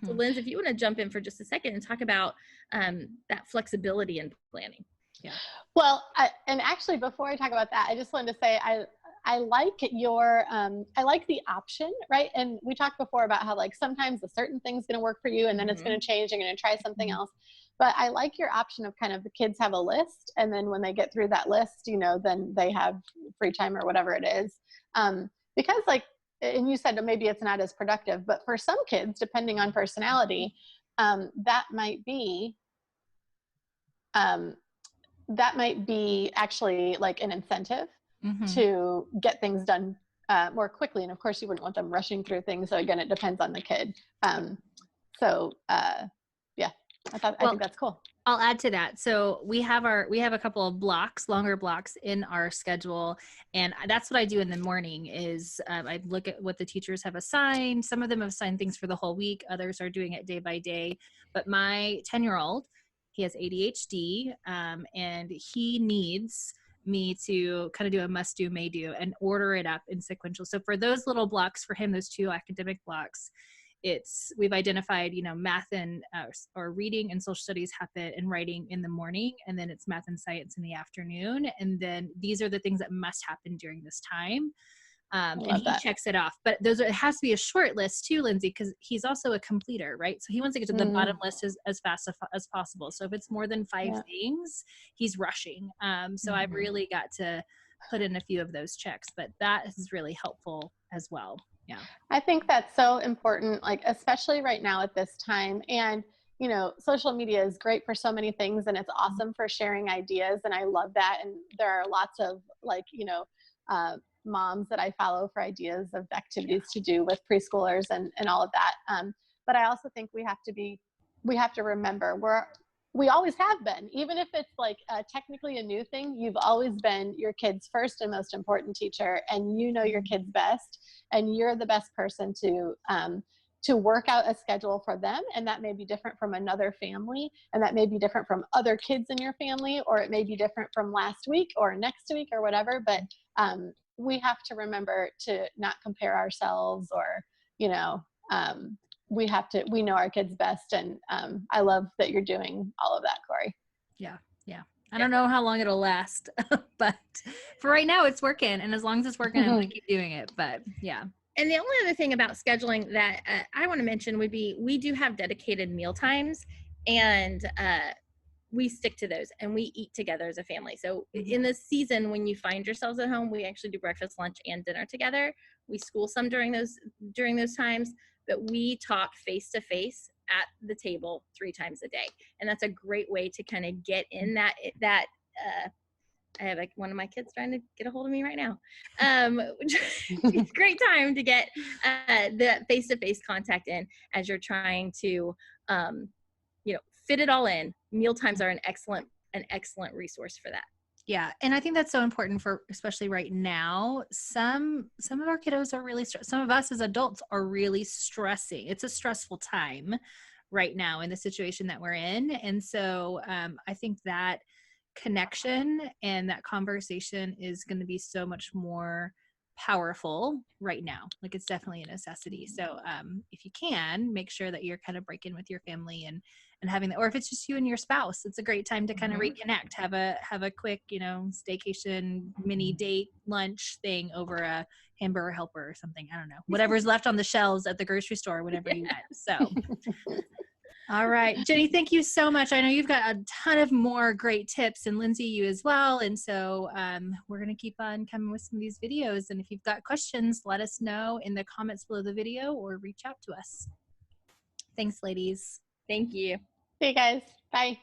So Linz, if you want to jump in for just a second and talk about that flexibility in planning. Yeah. Well, and actually before I talk about that, I just wanted to say, I like your, I like the option, right? And we talked before about how like sometimes a certain thing's going to work for you and then it's going to change. You're going to try something else. But I like your option of kind of the kids have a list. And then when they get through that list, you know, then they have free time or whatever it is. Because like, and you said maybe it's not as productive, but for some kids, depending on personality, that might be actually like an incentive to get things done more quickly. And of course you wouldn't want them rushing through things. So again, it depends on the kid. Yeah, I think that's cool. I'll add to that. So we have a couple of longer blocks in our schedule. And that's what I do in the morning is I look at what the teachers have assigned. Some of them have assigned things for the whole week. Others are doing it day by day. But my 10-year-old, he has ADHD, and he needs me to kind of do a must do, may do, and order it up in sequential. So for those little blocks for him, those 2 academic blocks, we've identified, you know, math and or reading and social studies happen and writing in the morning, and then it's math and science in the afternoon. And then these are the things that must happen during this time. And he checks it off, but it has to be a short list too, Lindsey, because he's also a completer, right? So he wants to get to the bottom list as fast as possible. So if it's more than 5 things, he's rushing. So I've really got to put in a few of those checks, but that is really helpful as well. Yeah. I think that's so important, like, especially right now at this time. And, you know, social media is great for so many things and it's awesome for sharing ideas. And I love that. And there are lots of like, you know, moms that I follow for ideas of activities to do with preschoolers and all of that. But I also think we have to remember we always have been, even if it's like technically a new thing, you've always been your kid's first and most important teacher, and you know your kids best, and you're the best person to work out a schedule for them. And that may be different from another family, and that may be different from other kids in your family, or it may be different from last week or next week or whatever. But we have to remember to not compare ourselves, or, you know, we know our kids best. And I love that you're doing all of that, Cory. Yeah. I don't know how long it'll last, but for right now it's working. And as long as it's working, I'm going to keep doing it. But yeah. And the only other thing about scheduling that I want to mention would be, we do have dedicated meal times, and we stick to those, and we eat together as a family. So in this season, when you find yourselves at home, we actually do breakfast, lunch, and dinner together. We school some during those times, but we talk face to face at the table 3 times a day. And that's a great way to kind of get in that I have like one of my kids trying to get a hold of me right now. It's a great time to get the face-to-face contact in as you're trying to, you know, fit it all in. Meal times are an excellent resource for that. Yeah. And I think that's so important for, especially right now, some of our kiddos are really some of us as adults are really stressing. It's a stressful time right now in the situation that we're in. And so I think that connection and that conversation is going to be so much more powerful right now. Like, it's definitely a necessity. So if you can, make sure that you're kind of breaking with your family and having that, or if it's just you and your spouse, it's a great time to kind of reconnect, have a quick, you know, staycation mini date lunch thing over a hamburger helper or something. I don't know, whatever's left on the shelves at the grocery store, whenever you went. So all right, Jennie, thank you so much. I know you've got a ton of more great tips, and Lindsey, you as well. And so we're going to keep on coming with some of these videos. And if you've got questions, let us know in the comments below the video or reach out to us. Thanks, ladies. Thank you. See you guys. Bye.